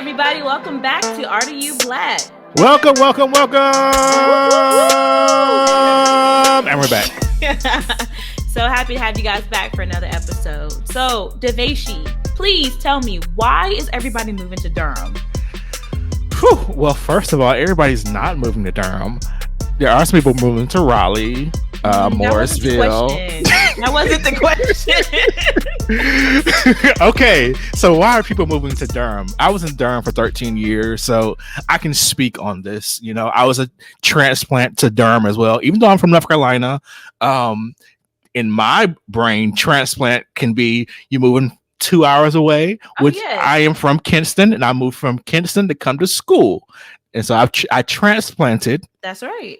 everybody. Welcome back to Art of You Black. Welcome. And we're back. So happy to have you guys back for another episode. So, DeVashi, please tell me, why is everybody moving to Durham? Well, first of all, everybody's not moving to Durham. There are some people moving to Raleigh, Morrisville. That wasn't the question. Okay, so why are people moving to Durham? I was in Durham for 13 years, so I can speak on this. You know, I was a transplant to Durham as well. Even though I'm from North Carolina, in my brain, transplant can be you moving 2 hours away, which I am from Kinston, and I moved from Kinston to come to school. And so I transplanted. That's right.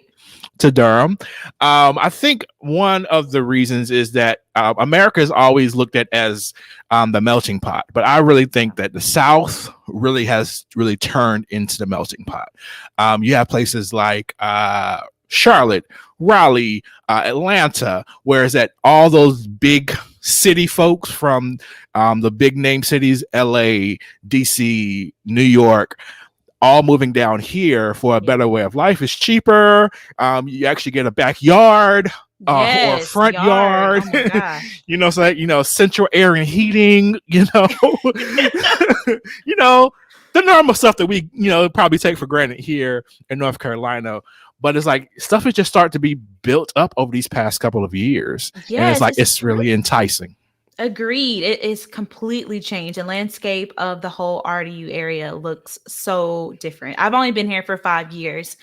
To Durham. I think one of the reasons is that America is always looked at as the melting pot, but I really think that the South has turned into the melting pot. You have places like Charlotte, Raleigh, Atlanta, whereas that all those big city folks from the big name cities, LA, DC, New York, all moving down here for a better way of life. Is cheaper. You actually get a backyard or a front yard. Oh central air and heating. The normal stuff that we probably take for granted here in North Carolina. But it's like stuff has just started to be built up over these past couple of years, and it's really enticing. Agreed. It is completely changed. The landscape of the whole RDU area looks so different. I've only been here for 5 years,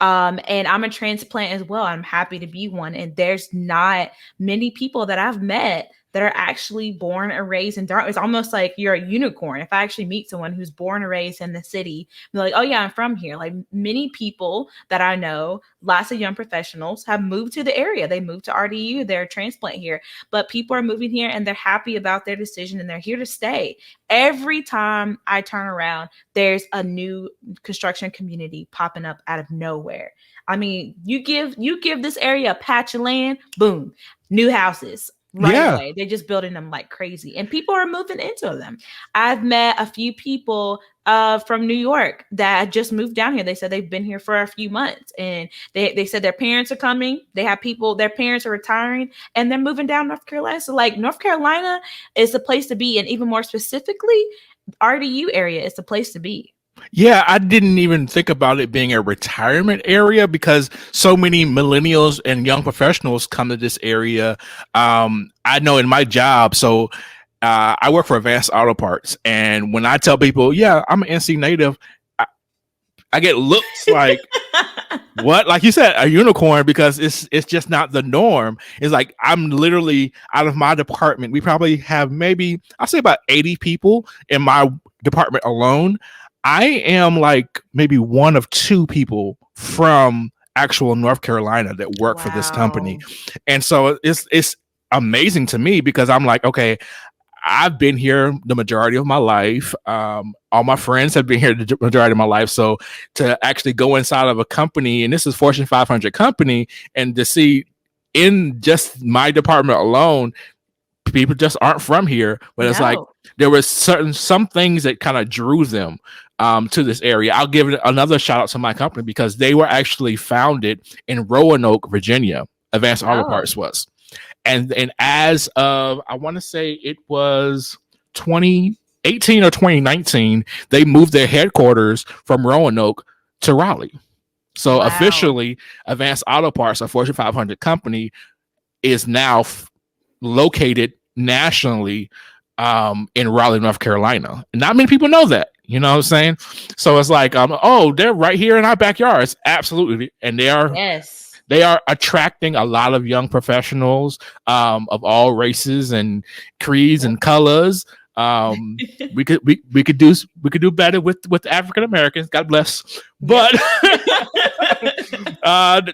and I'm a transplant as well. I'm happy to be one. And there's not many people that I've met that are actually born and raised in Durham. It's almost like you're a unicorn. If I actually meet someone who's born and raised in the city, they're like, oh yeah, I'm from here. Like many people that I know, lots of young professionals have moved to the area. They moved to RDU, they're a transplant here, but people are moving here and they're happy about their decision and they're here to stay. Every time I turn around, there's a new construction community popping up out of nowhere. I mean, you give this area a patch of land, boom, new houses. Away. They're just building them like crazy. And people are moving into them. I've met a few people from New York that just moved down here. They said they've been here for a few months. And they said their parents are coming. They have people, their parents are retiring. And they're moving down North Carolina. So like North Carolina is the place to be. And even more specifically, RDU area is the place to be. Yeah, I didn't even think about it being a retirement area because so many millennials and young professionals come to this area. I know in my job, so I work for Advanced Auto Parts, and when I tell people, yeah, I'm an NC native, I get looks like, what? Like you said, a unicorn, because it's just not the norm. It's like I'm literally out of my department. We probably have maybe, I'll say about 80 people in my department alone. I am like maybe one of two people from actual North Carolina that work for this company. And so it's amazing to me because I'm like, okay, I've been here the majority of my life. All my friends have been here the majority of my life. So to actually go inside of a company, and this is Fortune 500 company, and to see in just my department alone, people just aren't from here, but it's like there was some things that kind of drew them to this area. I'll give it another shout out to my company because they were actually founded in Roanoke, Virginia. Advanced Auto Parts was, and as of I want to say it was 2018 or 2019, they moved their headquarters from Roanoke to Raleigh. So officially, Advanced Auto Parts, a Fortune 500 company, is now located nationally in Raleigh, North Carolina. And not many people know that, you know what I'm saying? So it's like, they're right here in our backyards. Absolutely. And they are attracting a lot of young professionals of all races and creeds and colors. We could do better with African Americans. God bless. But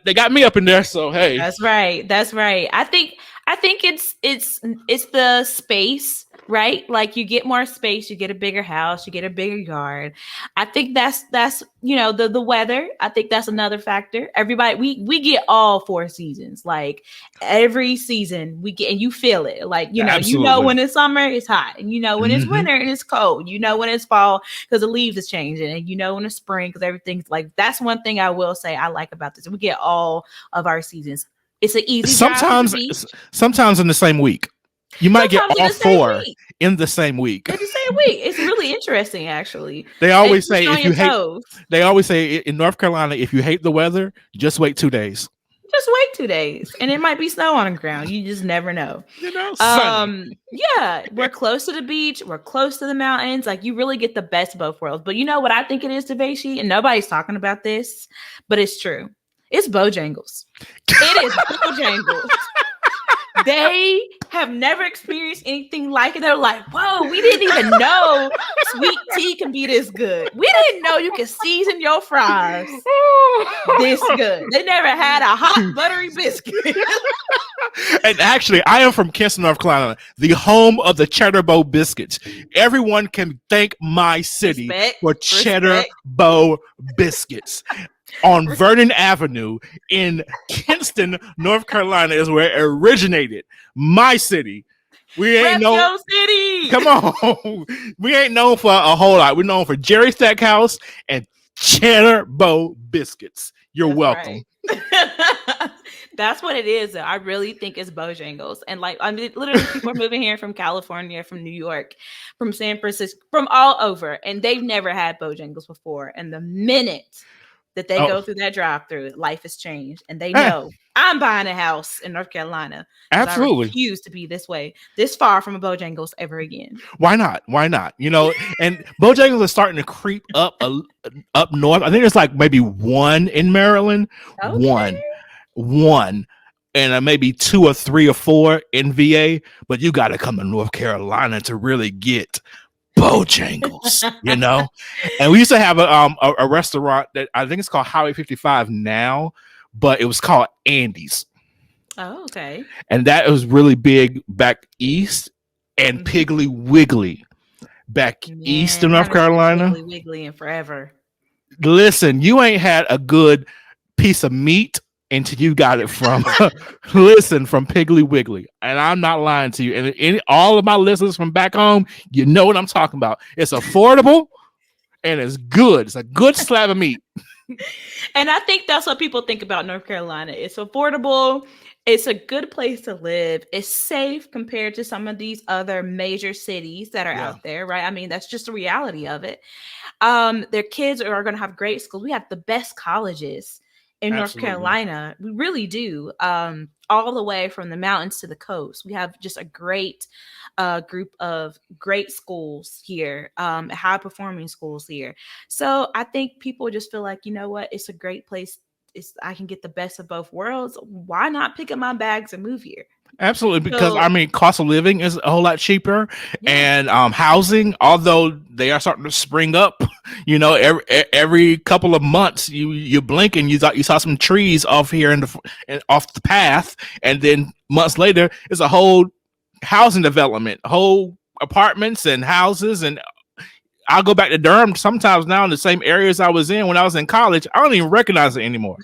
they got me up in there. So hey, that's right. I think I think it's the space, right? Like you get more space, you get a bigger house, you get a bigger yard. I think that's the weather. I think that's another factor. Everybody we get all four seasons. Like every season we get and you feel it. Like Absolutely. when it's summer it's hot, and when it's Hmm. winter and it's cold. When it's fall because the leaves is changing, and when it's spring because everything's like that's one thing I will say I like about this. We get all of our seasons. It's an easy drive to the Sometimes, beach. sometimes in the same week, you might get Sometimes in all the same four week. in the same week. In the same week. It's really interesting, actually. They It always keeps say you on if your you hate, toes. they always say in North Carolina, if you hate the weather, just wait 2 days. Just wait 2 days, and it might be snow on the ground. You just never know. Sunny. Yeah, we're close to the beach. We're close to the mountains. Like you really get the best of both worlds. But you know what I think it is, DeVashi, and nobody's talking about this, but it's true. It's Bojangles. It is Bojangles. They have never experienced anything like it. They're like, whoa, we didn't even know sweet tea can be this good. We didn't know you could season your fries this good. They never had a hot buttery biscuit. And actually, I am from Kinston, North Carolina, the home of the Cheddar Bow biscuits. Everyone can thank my city for Cheddar Respect. Bow biscuits. On Vernon Avenue in Kinston, North Carolina is where it originated. My city. We ain't Rep known. your city. Come on. We ain't known for a whole lot. We're known for Jerry Stackhouse and Cheddar Bow biscuits. You're That's welcome. right. That's what it is. Though. I really think it's Bojangles. And like, I mean, literally people are moving here from California, from New York, from San Francisco, from all over. And they've never had Bojangles before. And the minute that they Oh, go through that drive through, life has changed. And they eh, know I'm buying a house in North Carolina because I absolutely. refuse to be this way, this far from a Bojangles ever again. Why not? Why not? And Bojangles is starting to creep up north. I think there's like maybe one in Maryland, Okay. one, and maybe two or three or four in VA. But you got to come to North Carolina to really get Bojangles. And we used to have a restaurant that I think it's called Highway 55 now, but it was called Andy's. Oh, okay. And that was really big back east, and Mhm. Piggly Wiggly back east in Man, I North haven't been to Carolina. Piggly Wiggly in forever. Listen, you ain't had a good piece of meat until you got it from from Piggly Wiggly. And I'm not lying to you. And all of my listeners from back home, you know what I'm talking about. It's affordable and it's good. It's a good slab of meat. And I think that's what people think about North Carolina. It's affordable. It's a good place to live. It's safe compared to some of these other major cities that are Yeah, out there, right? I mean, that's just the reality of it. Their kids are going to have great schools. We have the best colleges in North absolutely. Carolina. We really do. All the way from the mountains to the coast. We have just a great group of great schools here, high performing schools here. So I think people just feel like, you know what, it's a great place. I can get the best of both worlds. Why not pick up my bags and move here? Absolutely, because I So mean, cost of living is a whole lot cheaper, yeah, and housing, although they are starting to spring up, every couple of months, you blink and you saw some trees off here off the path, and then months later, it's a whole housing development, whole apartments and houses, and I'll go back to Durham sometimes now in the same areas I was in when I was in college. I don't even recognize it anymore.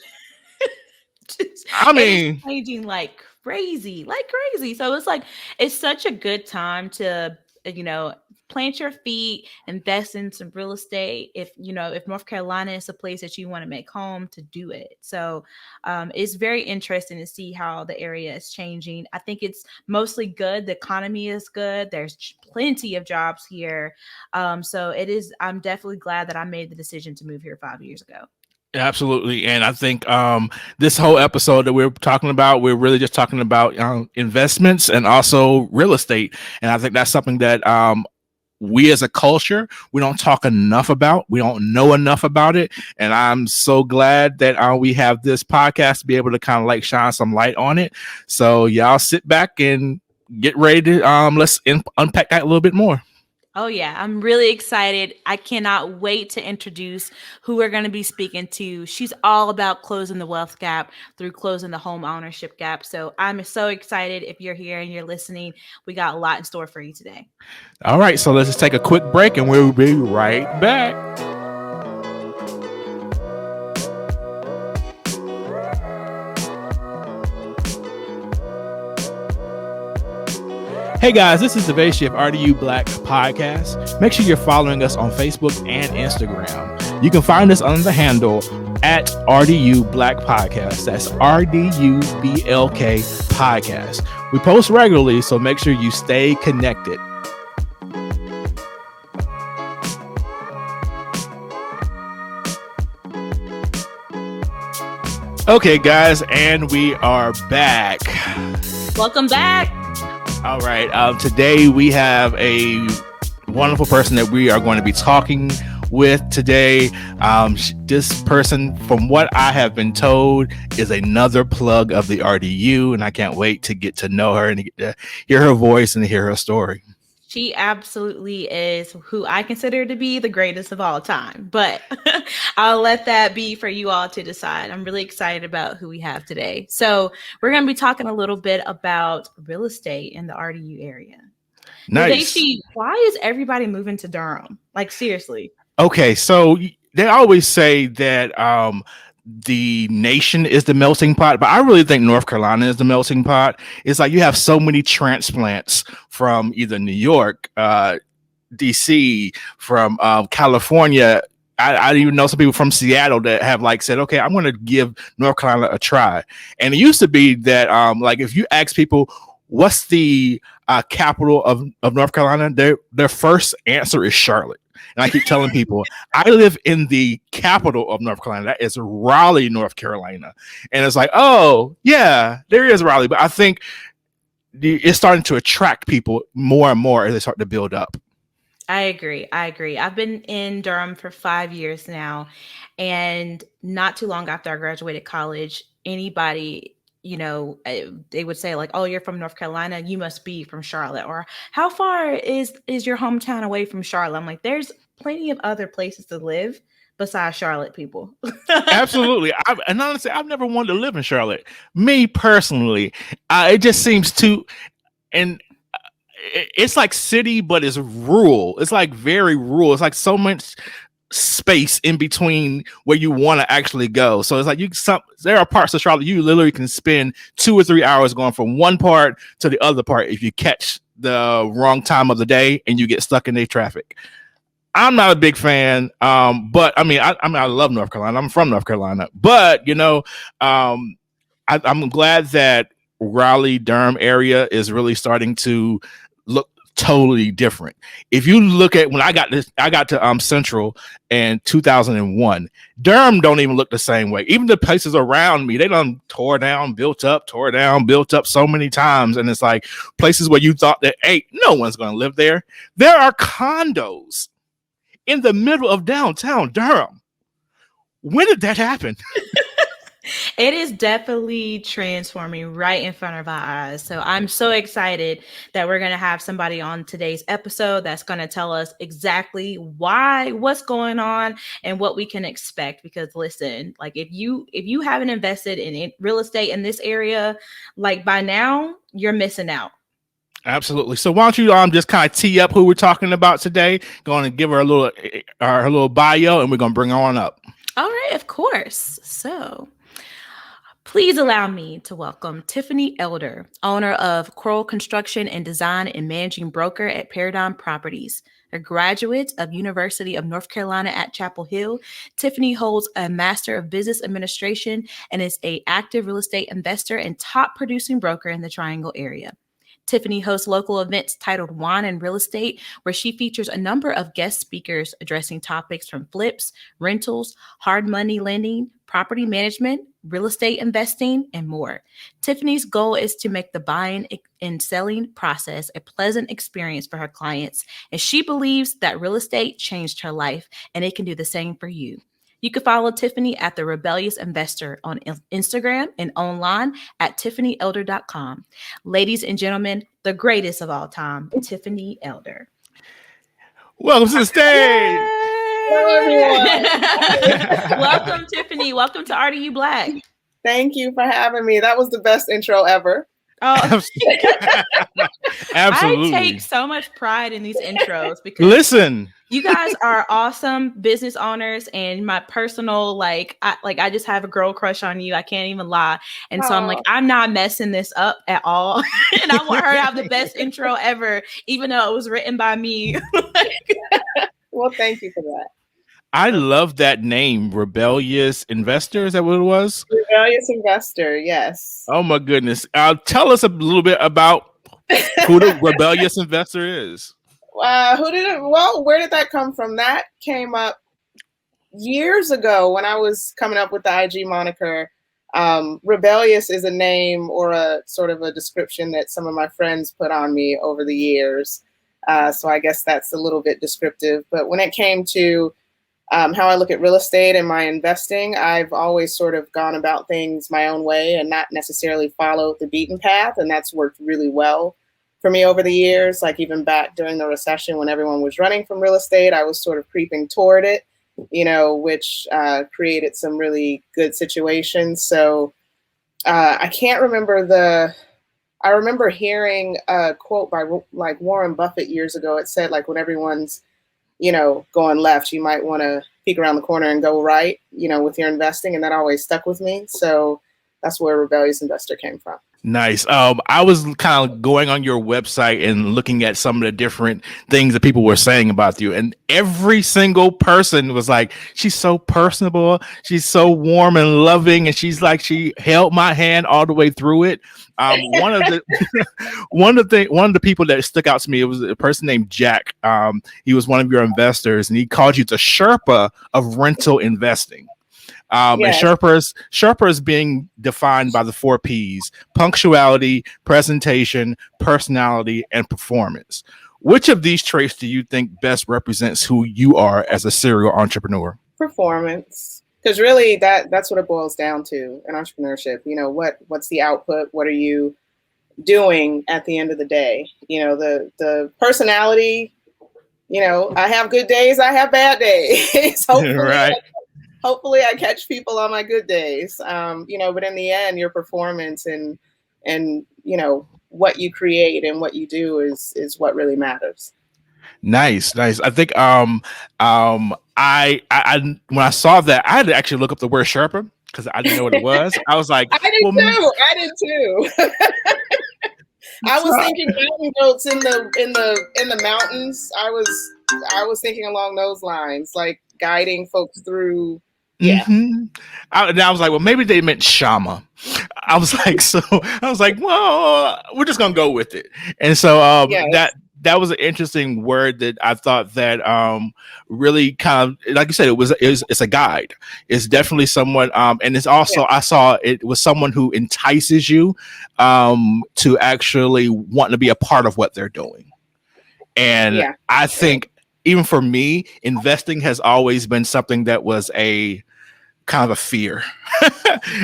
I it is mean, changing like crazy. So it's like it's such a good time to plant your feet, invest in some real estate. If North Carolina is a place that you want to make home, to do it. So it's very interesting to see how the area is changing. I think it's mostly good. The economy is good. There's plenty of jobs here. So it is. I'm definitely glad that I made the decision to move here 5 years ago. absolutely. And I think this whole episode that we're talking about, we're really just talking about investments and also real estate. And I think that's something that we as a culture, we don't talk enough about. We don't know enough about it. And I'm so glad that we have this podcast to be able to kind of like shine some light on it. So y'all sit back and get ready to let's unpack that a little bit more. Oh, yeah. I'm really excited. I cannot wait to introduce who we're going to be speaking to. She's all about closing the wealth gap through closing the home ownership gap. So I'm so excited. If you're here and you're listening, we got a lot in store for you today. All right, so let's just take a quick break and we'll be right back. Hey guys, this is DeVashi of RDU Black Podcast. Make sure you're following us on Facebook and Instagram. You can find us under the handle at RDU Black Podcast. That's RDUBLK Podcast. We post regularly, so make sure you stay connected. Okay, guys, and we are back. Welcome back. All right. Today we have a wonderful person that we are going to be talking with today. This person, from what I have been told, is another plug of the RDU, and I can't wait to get to know her and hear her voice and hear her story. She absolutely is who I consider to be the greatest of all time, but I'll let that be for you all to decide. I'm really excited about who we have today. So we're going to be talking a little bit about real estate in the RDU area. Nice. DeVashi, why is everybody moving to Durham? Like, seriously. Okay, so they always say that the nation is the melting pot, but I really think North Carolina is the melting pot. It's like you have so many transplants from either New York, DC, from California. I even know some people from Seattle that have like said, okay, I'm going to give North Carolina a try. And it used to be that like if you ask people what's the capital of North Carolina, their first answer is Charlotte. And I keep telling people, I live in the capital of North Carolina. That is Raleigh, North Carolina. And it's like, oh, yeah, there is Raleigh. But I think it's starting to attract people more and more as they start to build up. I agree. I've been in Durham for 5 years now. And not too long after I graduated college, anybody, they would say like, oh, you're from North Carolina, you must be from Charlotte, or how far is your hometown away from Charlotte? I'm like, there's plenty of other places to live besides Charlotte, people. Absolutely. And honestly, I've never wanted to live in Charlotte. Me personally, it just seems too, and it's like city, but it's rural. It's like very rural. It's like so much space in between where you want to actually go. So it's like there are parts of Charlotte you literally can spend 2 or 3 hours going from one part to the other part if you catch the wrong time of the day and you get stuck in the traffic. I'm not a big fan, but I mean, I love North Carolina. I'm from North Carolina, but I'm glad that Raleigh Durham area is really starting to look totally different. If you look at when I got to Central in 2001, Durham don't even look the same way. Even the places around me, they done tore down, built up so many times. And it's like places where you thought that, hey, no one's going to live there. There are condos in the middle of downtown Durham. When did that happen? It is definitely transforming right in front of our eyes. So I'm so excited that we're going to have somebody on today's episode that's going to tell us exactly what's going on and what we can expect. Because listen, like if you haven't invested in real estate in this area, like by now you're missing out. Absolutely. So why don't you just kind of tee up who we're talking about today? Going to give her her little bio, and we're going to bring her on up. All right, of course. So please allow me to welcome Tiffany Elder, owner of Kroll Construction and Design and managing broker at Paradigm Properties. A graduate of University of North Carolina at Chapel Hill, Tiffany holds a Master of Business Administration and is an active real estate investor and top producing broker in the Triangle area. Tiffany hosts local events titled Wine and Real Estate, where she features a number of guest speakers addressing topics from flips, rentals, hard money lending, property management, real estate investing, and more. Tiffany's goal is to make the buying and selling process a pleasant experience for her clients, and she believes that real estate changed her life, and it can do the same for you. You can follow Tiffany at The Rebellious Investor on Instagram and online at tiffanyelder.com. Ladies and gentlemen, the greatest of all time, Tiffany Elder. Welcome to the stage. Hello, everyone. Welcome, Tiffany. Welcome to RDU Black. Thank you for having me. That was the best intro ever. Oh, Absolutely. I take so much pride in these intros because Listen, you guys are awesome business owners, and my personal I just have a girl crush on you. I can't even lie, and so I'm like, I'm not messing this up at all, and I want her to have the best intro ever, even though it was written by me. Well, thank you for that. I love that name, Rebellious Investor. Is that what it was? Rebellious Investor, yes. Oh my goodness! Tell us a little bit about who the Rebellious Investor is. Where did that come from? That came up years ago when I was coming up with the IG moniker. Rebellious is a name or a sort of a description that some of my friends put on me over the years. So I guess that's a little bit descriptive. But when it came to how I look at real estate and my investing, I've always sort of gone about things my own way and not necessarily followed the beaten path. And that's worked really well for me over the years. Like even back during the recession when everyone was running from real estate, I was sort of creeping toward it, which created some really good situations. So I can't remember I remember hearing a quote by like Warren Buffett years ago. It said like when everyone's going left, you might want to peek around the corner and go right, with your investing. And that always stuck with me. So that's where Rebellious Investor came from. Nice. I was kind of going on your website and looking at some of the different things that people were saying about you, and every single person was like, "She's so personable, she's so warm and loving, and she's like, she held my hand all the way through it." One of the one of the people that stuck out to me, it was a person named Jack. He was one of your investors, and he called you the Sherpa of rental investing. Yes. And Sherpas being defined by the 4 P's: punctuality, presentation, personality, and performance. Which of these traits do you think best represents who you are as a serial entrepreneur? Performance. Because really that's what it boils down to in entrepreneurship. What's the output? What are you doing at the end of the day? The personality, I have good days, I have bad days. Hopefully I catch people on my good days. But in the end, your performance and what you create and what you do is what really matters. Nice. I think I when I saw that, I had to actually look up the word Sherpa because I didn't know what it was. I was like, I did too. I was thinking mountain goats in the mountains. I was thinking along those lines, like guiding folks through. Yeah. Mm-hmm. And I was like, well, maybe they meant Shama. I was like, well, we're just gonna go with it. And so that was an interesting word that I thought that really kind of, like you said, it's a guide. It's definitely someone, and it's also I saw it was someone who entices you to actually want to be a part of what they're doing. And I think even for me, investing has always been something that was a kind of a fear.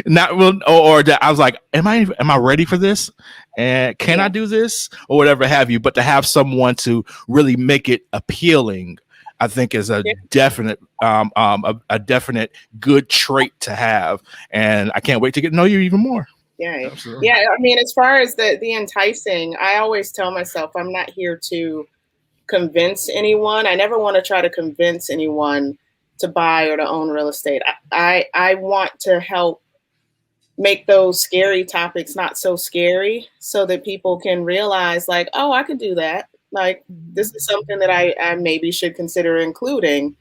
Not real, or that I was like, am I ready for this? And can I do this or whatever have you? But to have someone to really make it appealing, I think is a definite a definite good trait to have. And I can't wait to get to know you even more. Yeah. Absolutely. Yeah. I mean, as far as the enticing, I always tell myself I'm not here to convince anyone. I never want to try to convince anyone to buy or to own real estate. I want to help make those scary topics not so scary so that people can realize like, oh, I could do that. Like this is something that I maybe should consider including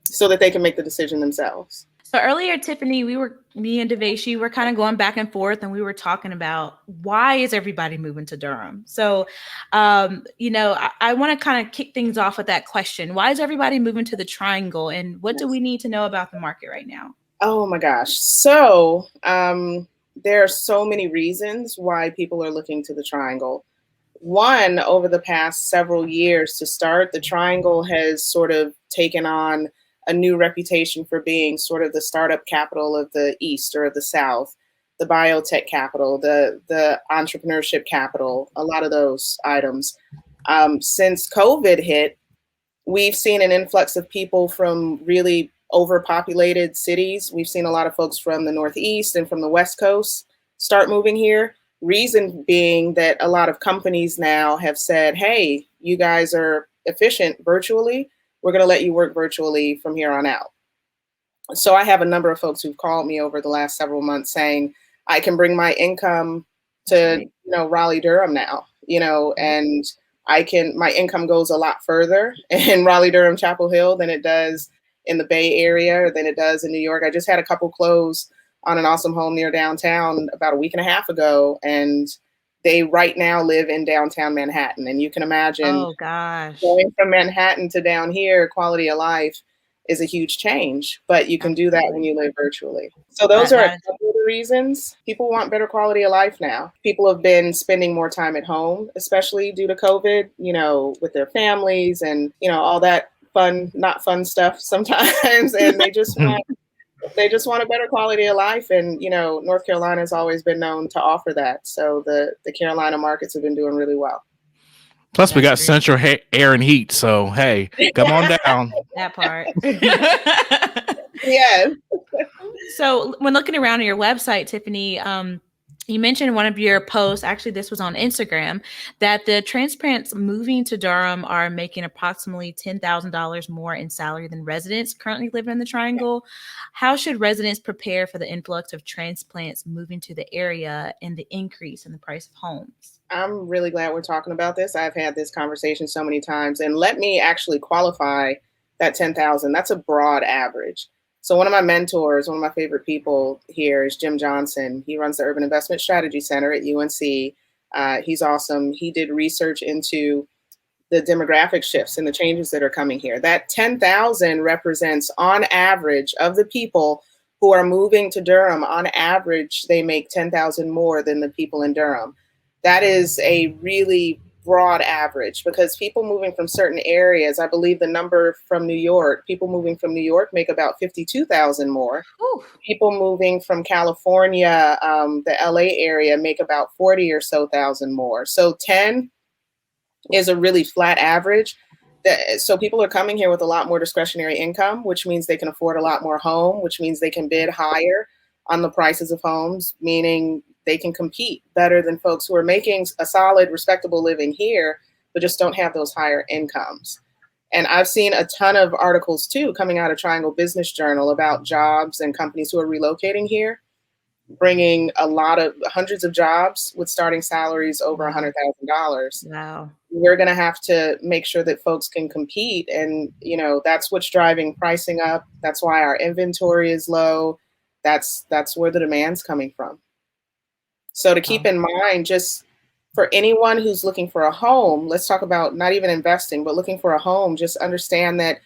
so that they can make the decision themselves. So earlier, Tiffany, me and DeVashi were kind of going back and forth, and we were talking about why is everybody moving to Durham? So, I want to kind of kick things off with that question. Why is everybody moving to the Triangle, and what do we need to know about the market right now? Oh my gosh. So there are so many reasons why people are looking to the Triangle. One, over the past several years to start, the Triangle has sort of taken on a new reputation for being sort of the startup capital of the East or of the South, the biotech capital, the entrepreneurship capital, a lot of those items. Since COVID hit, we've seen an influx of people from really overpopulated cities. We've seen a lot of folks from the Northeast and from the West Coast start moving here. Reason being that a lot of companies now have said, hey, you guys are efficient virtually. We're going to let you work virtually from here on out. So I have a number of folks who've called me over the last several months saying, I can bring my income to, Raleigh, Durham now, and my income goes a lot further in Raleigh, Durham, Chapel Hill than it does in the Bay Area or than it does in New York. I just had a couple close on an awesome home near downtown about a week and a half ago, and they right now live in downtown Manhattan. And you can imagine going from Manhattan to down here, quality of life is a huge change, but you can do that when you live virtually. So those are a couple of the reasons. People want better quality of life now. People have been spending more time at home, especially due to COVID, with their families and, all that fun, not fun stuff sometimes. And they just want a better quality of life. And, North Carolina has always been known to offer that. So the Carolina markets have been doing really well. Plus, we got central air and heat. So, hey, come on down. That part. Yes. So when looking around on your website, Tiffany, you mentioned in one of your posts, actually this was on Instagram, that the transplants moving to Durham are making approximately $10,000 more in salary than residents currently living in the Triangle. How should residents prepare for the influx of transplants moving to the area and the increase in the price of homes? I'm really glad we're talking about this. I've had this conversation so many times, and let me actually qualify that 10,000. That's a broad average. So one of my mentors, one of my favorite people here is Jim Johnson. He runs the Urban Investment Strategy Center at UNC. He's awesome. He did research into the demographic shifts and the changes that are coming here. That 10,000 represents, on average, of the people who are moving to Durham, on average, they make 10,000 more than the people in Durham. That is a really broad average because people moving from certain areas, I believe the number from New York, people moving from New York make about 52,000 more. Ooh. People moving from California, the LA area, make about 40 or so thousand more. So 10 is a really flat average. So people are coming here with a lot more discretionary income, which means they can afford a lot more home, which means they can bid higher on the prices of homes, meaning they can compete better than folks who are making a solid, respectable living here, but just don't have those higher incomes. And I've seen a ton of articles too coming out of Triangle Business Journal about jobs and companies who are relocating here, bringing hundreds of jobs with starting salaries over $100,000. Wow. We're going to have to make sure that folks can compete. And, that's what's driving pricing up. That's why our inventory is low. That's where the demand's coming from. So to keep in mind, just for anyone who's looking for a home, let's talk about not even investing, but looking for a home, just understand that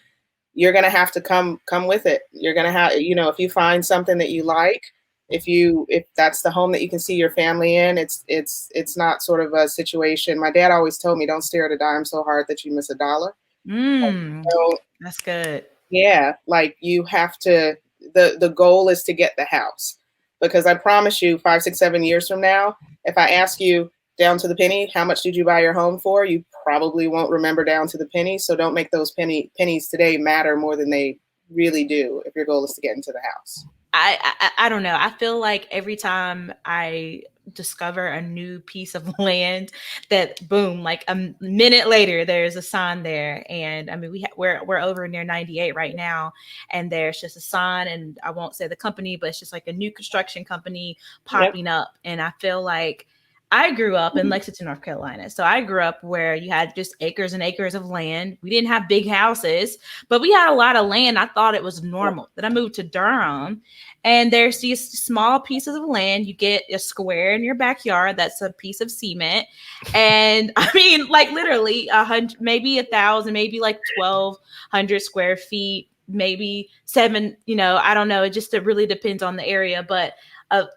you're going to have to come with it. You're going to have, if you find something that you like, if that's the home that you can see your family in, it's not sort of a situation. My dad always told me, don't stare at a dime so hard that you miss a dollar. So, that's good. Yeah. Like you have to, the goal is to get the house. Because I promise you 5, 6, 7 years from now, if I ask you down to the penny, how much did you buy your home for? You probably won't remember down to the penny. So don't make those pennies today matter more than they really do if your goal is to get into the house. I don't know. I feel like every time I discover a new piece of land that boom, like a minute later, there's a sign there. And I mean, we're over near 98 right now. And there's just a sign, and I won't say the company, but it's just like a new construction company popping up. And I feel like I grew up in Lexington, North Carolina. So I grew up where you had just acres and acres of land. We didn't have big houses, but we had a lot of land. I thought it was normal. Then I moved to Durham, and there's these small pieces of land. You get a square in your backyard. That's a piece of cement. And I mean, like literally 100, maybe 1,000, maybe like 1,200 square feet, maybe 7, I don't know. It really depends on the area, but a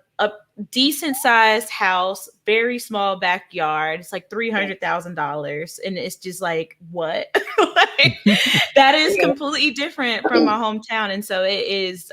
decent sized house, very small backyard. It's like $300,000. And it's just like, what? That is completely different from my hometown. And so it is,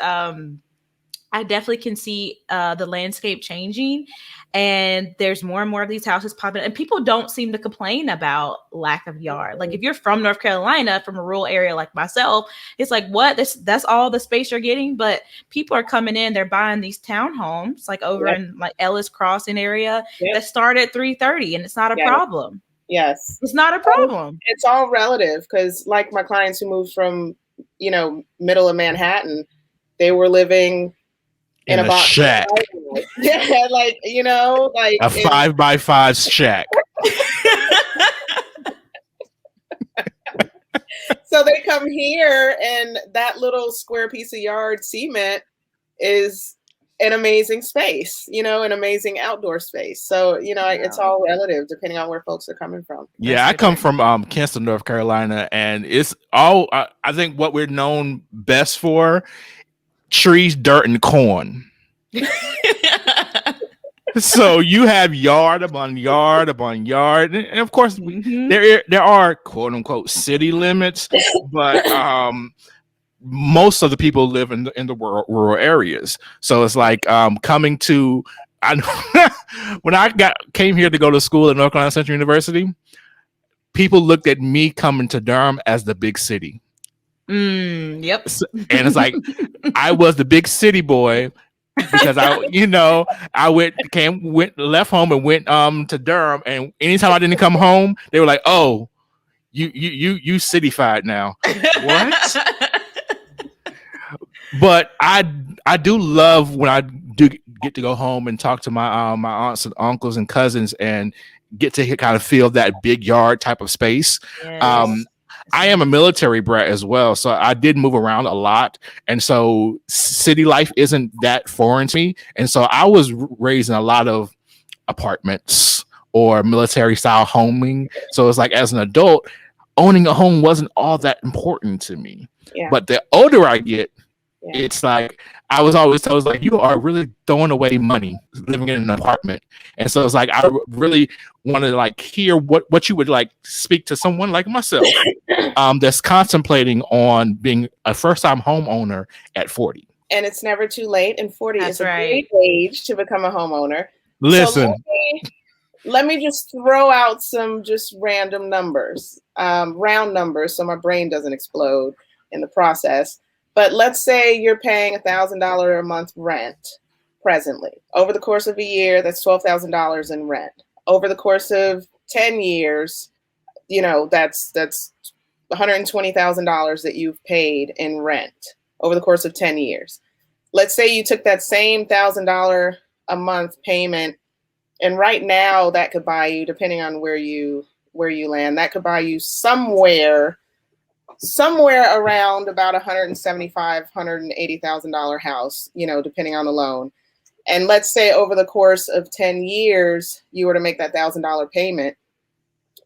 I definitely can see the landscape changing, and there's more and more of these houses popping, and people don't seem to complain about lack of yard. Like if you're from North Carolina, from a rural area like myself, it's like, what? That's all the space you're getting. But people are coming in, they're buying these townhomes, like over Yep. in like Ellis Crossing area, Yep. that start at 330, and it's not a Yes. problem. Yes. It's not a problem. It's all relative, because like my clients who moved from, middle of Manhattan, they were living in a box shack, yeah, like like a 5x5 shack. So they come here, and that little square piece of yard cement is an amazing space, an amazing outdoor space. So it's all relative depending on where folks are coming from. Yeah, I come from Kinston, North Carolina, and it's all I think what we're known best for: trees, dirt, and corn. So you have yard upon yard upon yard, and of course there are quote unquote city limits, but most of the people live in the rural areas. So it's like coming to when I came here to go to school at North Carolina Central University, people looked at me coming to Durham as the big city. Yep. And it's like I was the big city boy, because I left home and went to Durham, and anytime I didn't come home, they were like, "Oh, you cityfied now." What? But I do love when I do get to go home and talk to my my aunts and uncles and cousins, and get to kind of feel that big yard type of space. Yes. I am a military brat as well, so I did move around a lot, and so city life isn't that foreign to me. And so I was raised in a lot of apartments or military style homing. So it's like, as an adult, owning a home wasn't all that important to me. Yeah. But the older I get, it's like I was always told, like, you are really throwing away money living in an apartment. And so it's like I really want to like hear what you would like speak to someone like myself that's contemplating on being a first-time homeowner at 40. And it's never too late, and 40 is a great age to become a homeowner. Listen. So let me just throw out some just random numbers, round numbers, so my brain doesn't explode in the process. But let's say you're paying $1,000 a month rent presently. Over the course of a year, that's $12,000 in rent. Over the course of 10 years, that's $120,000 that you've paid in rent over the course of 10 years. Let's say you took that same $1,000 a month payment, and right now that could buy you, depending on where you land, that could buy you somewhere around about $175,000, $180,000 house, depending on the loan. And let's say over the course of 10 years, you were to make that $1,000 payment,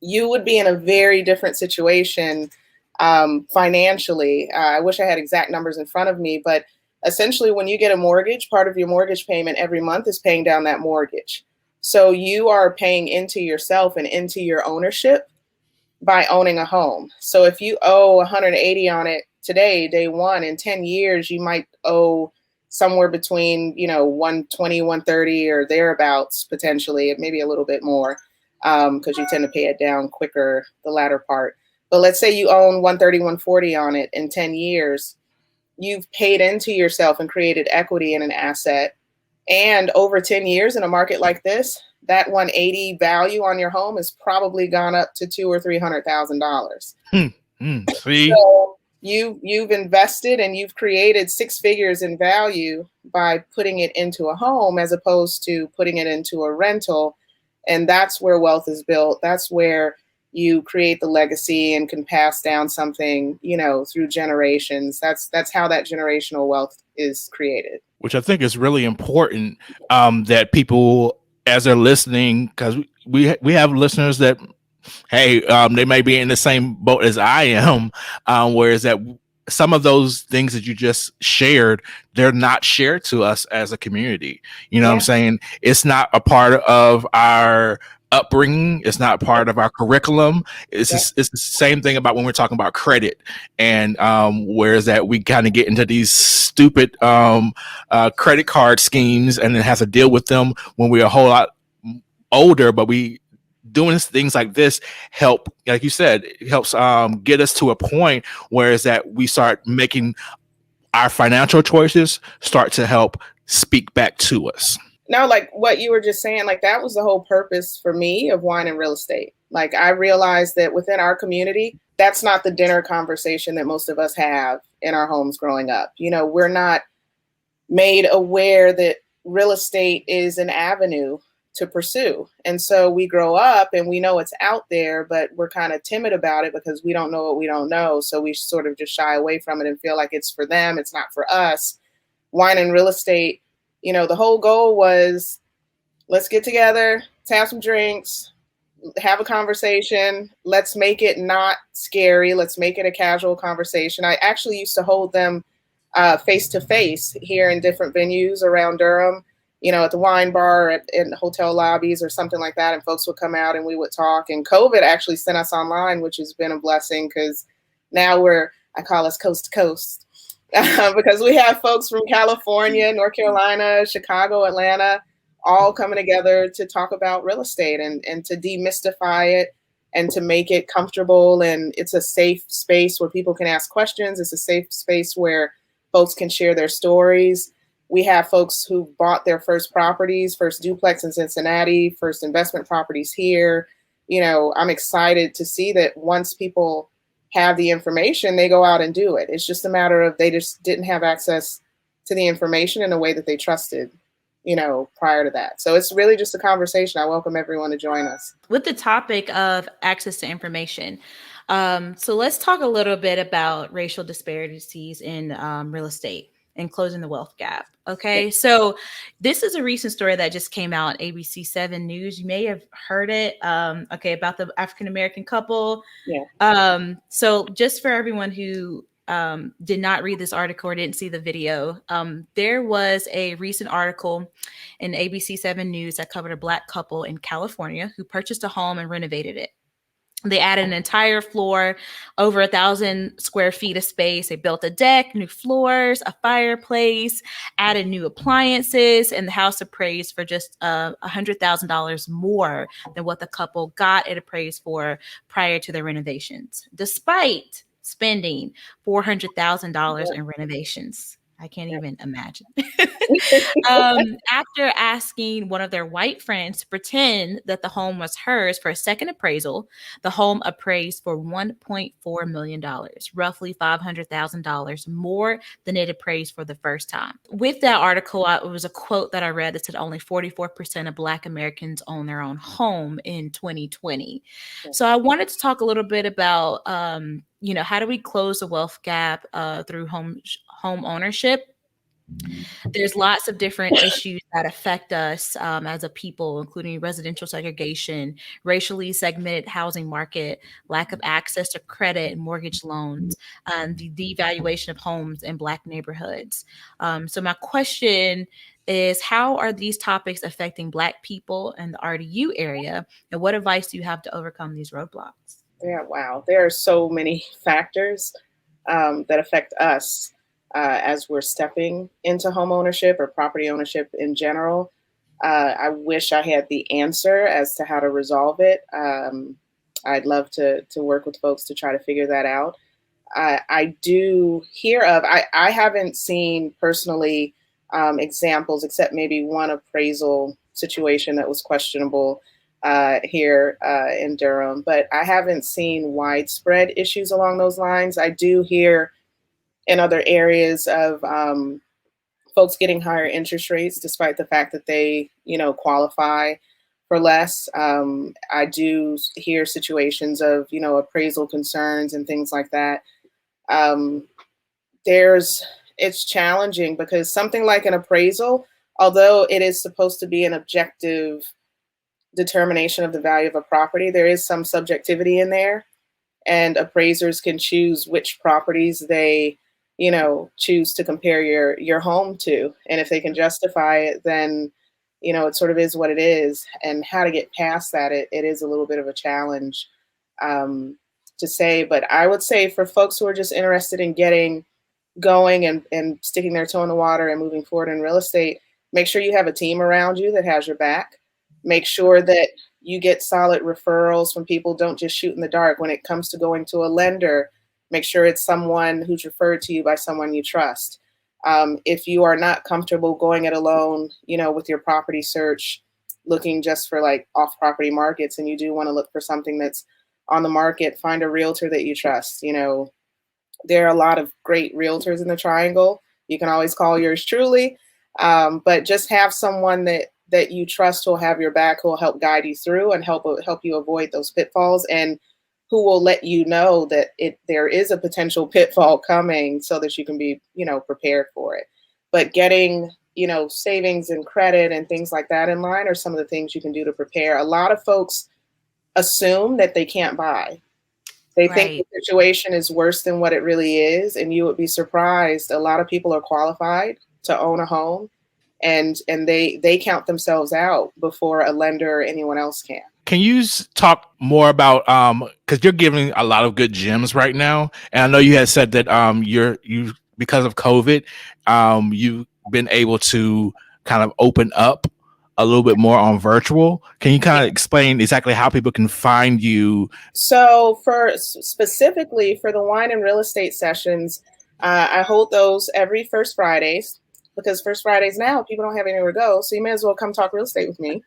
you would be in a very different situation financially. I wish I had exact numbers in front of me, but essentially when you get a mortgage, part of your mortgage payment every month is paying down that mortgage. So you are paying into yourself and into your ownership by owning a home. So if you owe 180 on it today, day one, in 10 years, you might owe somewhere between, 120, 130 or thereabouts, potentially, maybe a little bit more, because you tend to pay it down quicker, the latter part. But let's say you own 130, 140 on it in 10 years, you've paid into yourself and created equity in an asset. And over 10 years in a market like this, that 180 value on your home has probably gone up to $200,000 or $300,000. So you've invested and you've created six figures in value by putting it into a home as opposed to putting it into a rental. And that's where wealth is built. That's where you create the legacy and can pass down something, through generations. That's how that generational wealth is created. Which I think is really important, that people, as they're listening, because we have listeners that, hey, they may be in the same boat as I am, whereas that some of those things that you just shared, they're not shared to us as a community. You know what I'm saying? It's not a part of our upbringing. It's not part of our curriculum. It's the same thing about when we're talking about credit, and whereas that we kind of get into these stupid credit card schemes and then have to deal with them when we're a whole lot older, but we doing things like this help, like you said, it helps get us to a point where is that we start making our financial choices start to help speak back to us. No, like what you were just saying, like that was the whole purpose for me of wine and real estate. Like I realized that within our community, that's not the dinner conversation that most of us have in our homes growing up. You know, we're not made aware that real estate is an avenue to pursue. And so we grow up and we know it's out there, but we're kind of timid about it because we don't know what we don't know. So we sort of just shy away from it and feel like it's for them, it's not for us. Wine and real estate, you know, the whole goal was let's get together, let's have some drinks, have a conversation. Let's make it not scary. Let's make it a casual conversation. I actually used to hold them face to face here in different venues around Durham, you know, at the wine bar, in hotel lobbies or something like that. And folks would come out and we would talk. And COVID actually sent us online, which has been a blessing because now I call us coast to coast because we have folks from California, North Carolina, Chicago, Atlanta, all coming together to talk about real estate and to demystify it and to make it comfortable. And it's a safe space where people can ask questions. It's a safe space where folks can share their stories. We have folks who bought their first properties, first duplex in Cincinnati, first investment properties here. You know, I'm excited to see that once people have the information, they go out and do it. It's just a matter of they just didn't have access to the information in a way that they trusted, you know, prior to that. So it's really just a conversation. I welcome everyone to join us. With the topic of access to information, so let's talk a little bit about racial disparities in real estate and closing the wealth gap. Okay, so this is a recent story that just came out on ABC 7 News. You may have heard it. About the African American couple. Yeah. So just for everyone who did not read this article or didn't see the video, there was a recent article in ABC 7 News that covered a Black couple in California who purchased a home and renovated it. They added an entire floor, over 1,000 square feet of space. They built a deck, new floors, a fireplace, added new appliances, and the house appraised for just $100,000 more than what the couple got it appraised for prior to their renovations, despite spending $400,000 in renovations. I can't even imagine. After asking one of their white friends to pretend that the home was hers for a second appraisal, the home appraised for $1.4 million, roughly $500,000 more than it appraised for the first time. With that article, it was a quote that I read that said only 44% of Black Americans own their own home in 2020. So I wanted to talk a little bit about, how do we close the wealth gap through home ownership? There's lots of different issues that affect us as a people, including residential segregation, racially segmented housing market, lack of access to credit and mortgage loans, the devaluation of homes in Black neighborhoods. So my question is, how are these topics affecting Black people in the RDU area? And what advice do you have to overcome these roadblocks? Yeah, wow. There are so many factors that affect us as we're stepping into home ownership or property ownership in general. I wish I had the answer as to how to resolve it. I'd love to work with folks to try to figure that out. I do hear of, I haven't seen personally examples except maybe one appraisal situation that was questionable here in Durham, but I haven't seen widespread issues along those lines. I do hear in other areas of folks getting higher interest rates, despite the fact that they, qualify for less. I do hear situations of, appraisal concerns and things like that. It's challenging because something like an appraisal, although it is supposed to be an objective determination of the value of a property, there is some subjectivity in there, and appraisers can choose which properties they choose to compare your home to. And if they can justify it, then it sort of is what it is. And how to get past that, it is a little bit of a challenge to say. But I would say for folks who are just interested in getting going and sticking their toe in the water and moving forward in real estate, make sure you have a team around you that has your back. Make sure that you get solid referrals from people. Don't just shoot in the dark. When it comes to going to a lender, make sure it's someone who's referred to you by someone you trust. If you are not comfortable going it alone, with your property search, looking just for like off property markets, and you do want to look for something that's on the market, find a realtor that you trust. There are a lot of great realtors in the Triangle. You can always call yours truly, but just have someone that you trust who will have your back, who will help guide you through and help you avoid those pitfalls, and who will let you know that there is a potential pitfall coming so that you can be, prepared for it. But getting, savings and credit and things like that in line are some of the things you can do to prepare. A lot of folks assume that they can't buy. They think the situation is worse than what it really is, and you would be surprised. A lot of people are qualified to own a home, and they count themselves out before a lender or anyone else can. Can you talk more about because you're giving a lot of good gems right now, and I know you had said that you because of COVID, you've been able to kind of open up a little bit more on virtual. Can you kind of explain exactly how people can find you? So specifically for the wine and real estate sessions, I hold those every first Fridays, because first Fridays now people don't have anywhere to go. So you may as well come talk real estate with me.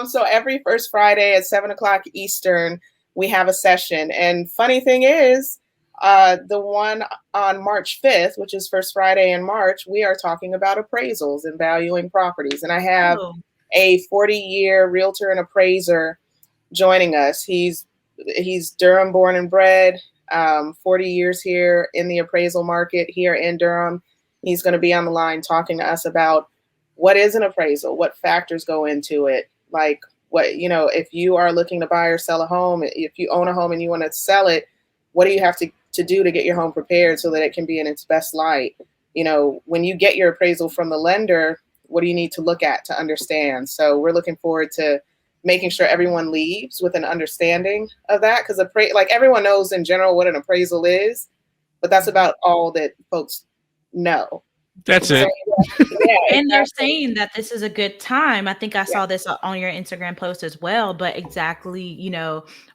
So every first Friday at 7:00 Eastern, we have a session. And funny thing is, the one on March 5th, which is first Friday in March, we are talking about appraisals and valuing properties. And I have a 40-year realtor and appraiser joining us. He's Durham born and bred, 40 years here in the appraisal market here in Durham. He's going to be on the line talking to us about what is an appraisal, what factors go into it, like what, if you are looking to buy or sell a home, if you own a home and you want to sell it, what do you have to do to get your home prepared so that it can be in its best light? When you get your appraisal from the lender, what do you need to look at to understand? So we're looking forward to making sure everyone leaves with an understanding of that, because like everyone knows in general what an appraisal is, but that's about all that folks know. That's it. And they're saying that this is a good time. I think I saw this on your Instagram post as well, but exactly,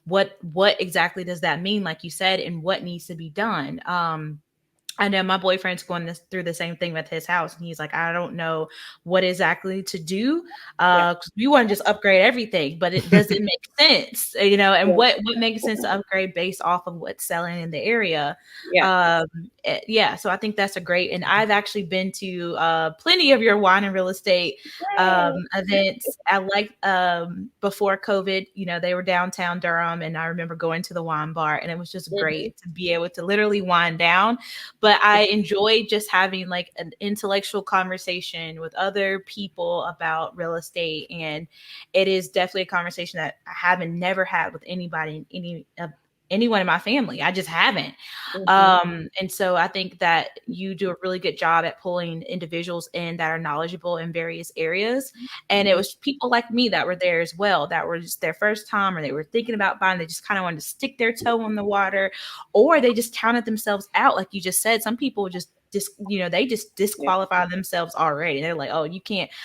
what exactly does that mean, like you said, and what needs to be done? I know my boyfriend's going through the same thing with his house, and he's like, I don't know what exactly to do. Cause we want to just upgrade everything, but it doesn't make sense, and what makes sense to upgrade based off of what's selling in the area. So I think that's a great, and I've actually been to plenty of your wine and real estate events. I like before COVID, they were downtown Durham, and I remember going to the wine bar, and it was just great to be able to literally wind down. But I enjoy just having like an intellectual conversation with other people about real estate. And it is definitely a conversation that I never had with anybody, anyone in my family. I just haven't. And so I think that you do a really good job at pulling individuals in that are knowledgeable in various areas. And it was people like me that were there as well, that were just their first time, or they were thinking about buying. They just kind of wanted to stick their toe in the water, or they just counted themselves out. Like you just said, some people just they just disqualify themselves already. They're like, oh,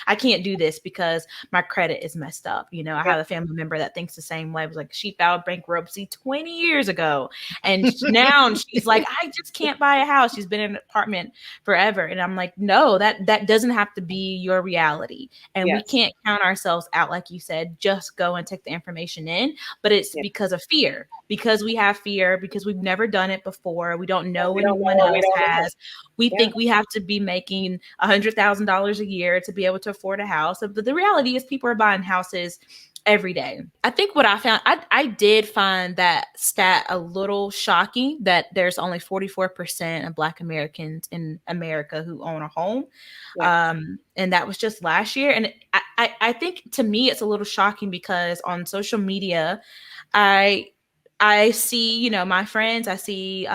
I can't do this because my credit is messed up. I have a family member that thinks the same way. It was like, she filed bankruptcy 20 years ago. And now she's like, I just can't buy a house. She's been in an apartment forever. And I'm like, no, that doesn't have to be your reality. And we can't count ourselves out. Like you said, just go and take the information in. But it's because of fear, because we have fear, because we've never done it before. We don't know what anyone else has. We think we have to be making $100,000 a year to be able to afford a house. But the reality is people are buying houses every day. I think what I found, I did find that stat a little shocking, that there's only 44% of Black Americans in America who own a home. And that was just last year. And I think to me, it's a little shocking because on social media, I I see, my friends, I see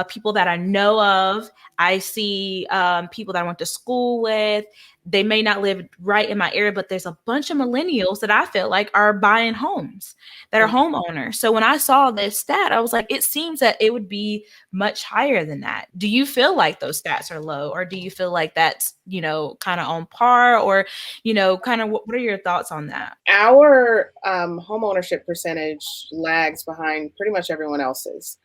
people that I know of. I see people that I went to school with. They may not live right in my area, but there's a bunch of millennials that I feel like are buying homes, that are homeowners. So when I saw this stat, I was like, it seems that it would be much higher than that. Do you feel like those stats are low, or do you feel like that's, kind of on par, or, kind of what are your thoughts on that? Our home ownership percentage lags behind pretty much everyone else's.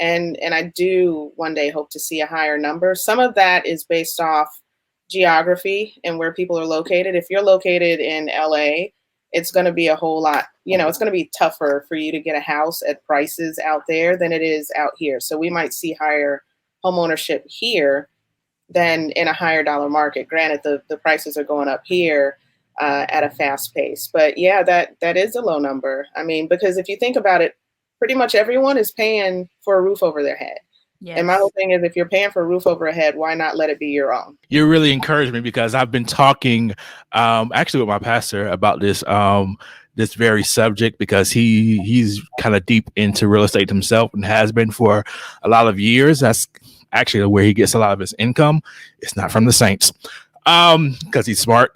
And I do one day hope to see a higher number. Some of that is based off geography and where people are located. If you're located in LA, it's going to be a whole lot, it's going to be tougher for you to get a house at prices out there than it is out here. So we might see higher home ownership here than in a higher dollar market. Granted, the prices are going up here at a fast pace. But yeah, that is a low number. I mean, because if you think about it, pretty much everyone is paying for a roof over their head. Yes. And my whole thing is, if you're paying for a roof over a head, why not let it be your own? You really encouraged me, because I've been talking actually with my pastor about this this very subject, because he's kind of deep into real estate himself and has been for a lot of years. That's actually where he gets a lot of his income. It's not from the Saints, because he's smart.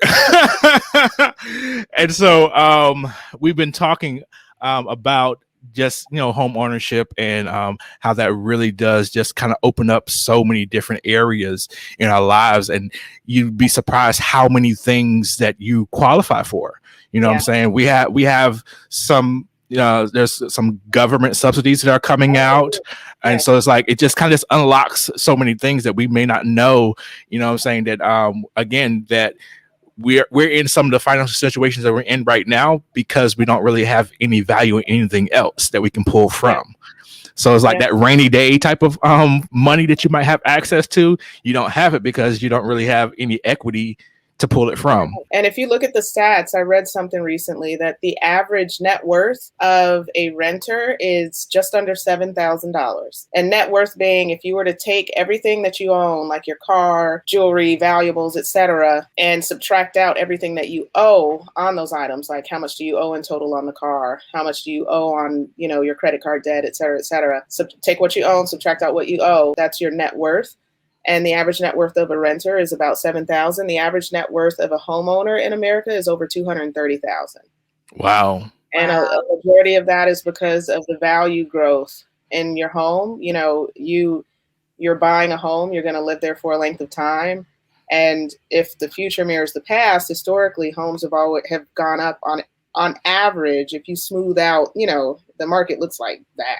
And so we've been talking about just, home ownership, and how that really does just kind of open up so many different areas in our lives. And you'd be surprised how many things that you qualify for. What I'm saying? We have some, there's some government subsidies that are coming out. And so it's like, it just kind of just unlocks so many things that we may not know, what I'm saying, that again, that we're in some of the financial situations that we're in right now because we don't really have any value in anything else that we can pull from. So it's like that rainy day type of money that you might have access to. You don't have it because you don't really have any equity to pull it from. And if you look at the stats, I read something recently that the average net worth of a renter is just under $7,000. And net worth being, if you were to take everything that you own, like your car, jewelry, valuables, etc., and subtract out everything that you owe on those items, like how much do you owe in total on the car, how much do you owe on, your credit card debt, etc., etc. So take what you own, subtract out what you owe. That's your net worth. And the average net worth of a renter is about $7,000. The average net worth of a homeowner in America is over $230,000. Wow. And a majority of that is because of the value growth in your home. You're buying a home, you're going to live there for a length of time. And if the future mirrors the past, historically, homes have gone up on average. If you smooth out, the market looks like that.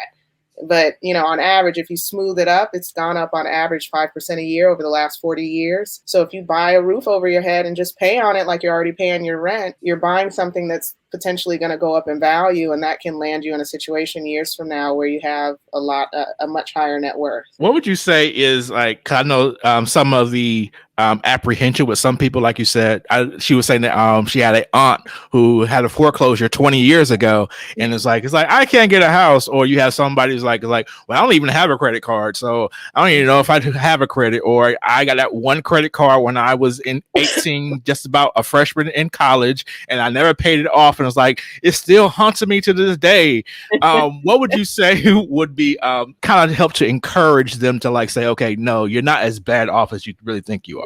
But, on average, if you smooth it up, it's gone up on average 5% a year over the last 40 years. So if you buy a roof over your head and just pay on it like you're already paying your rent, you're buying something that's potentially going to go up in value. And that can land you in a situation years from now where you have a much higher net worth. What would you say is, like, I know some of the apprehension with some people, like you said, she was saying that she had an aunt who had a foreclosure 20 years ago, and it's like I can't get a house. Or you have somebody who's like, well, I don't even have a credit card, so I don't even know if I have a credit. Or I got that one credit card when I was in 18, just about a freshman in college, and I never paid it off, and it's like it still haunts me to this day. What would you say would be kind of help to encourage them to, like, say, okay, no, you're not as bad off as you really think you are?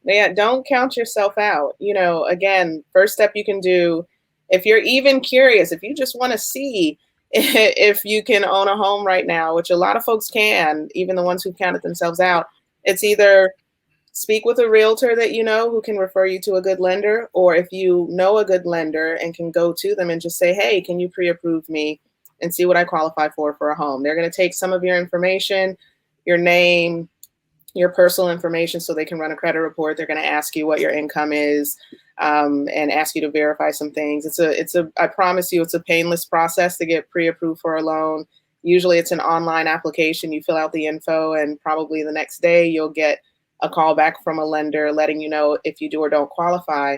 Yeah. Don't count yourself out. Again, first step you can do, if you're even curious, if you just want to see if you can own a home right now, which a lot of folks can, even the ones who counted themselves out, it's either speak with a realtor that who can refer you to a good lender, or if you know a good lender and can go to them and just say, hey, can you pre-approve me and see what I qualify for a home? They're going to take some of your information, your name, your personal information, so they can run a credit report. They're going to ask you what your income is, and ask you to verify some things. I promise you, it's a painless process to get pre-approved for a loan. Usually it's an online application. You fill out the info, and probably the next day you'll get a call back from a lender letting you know if you do or don't qualify.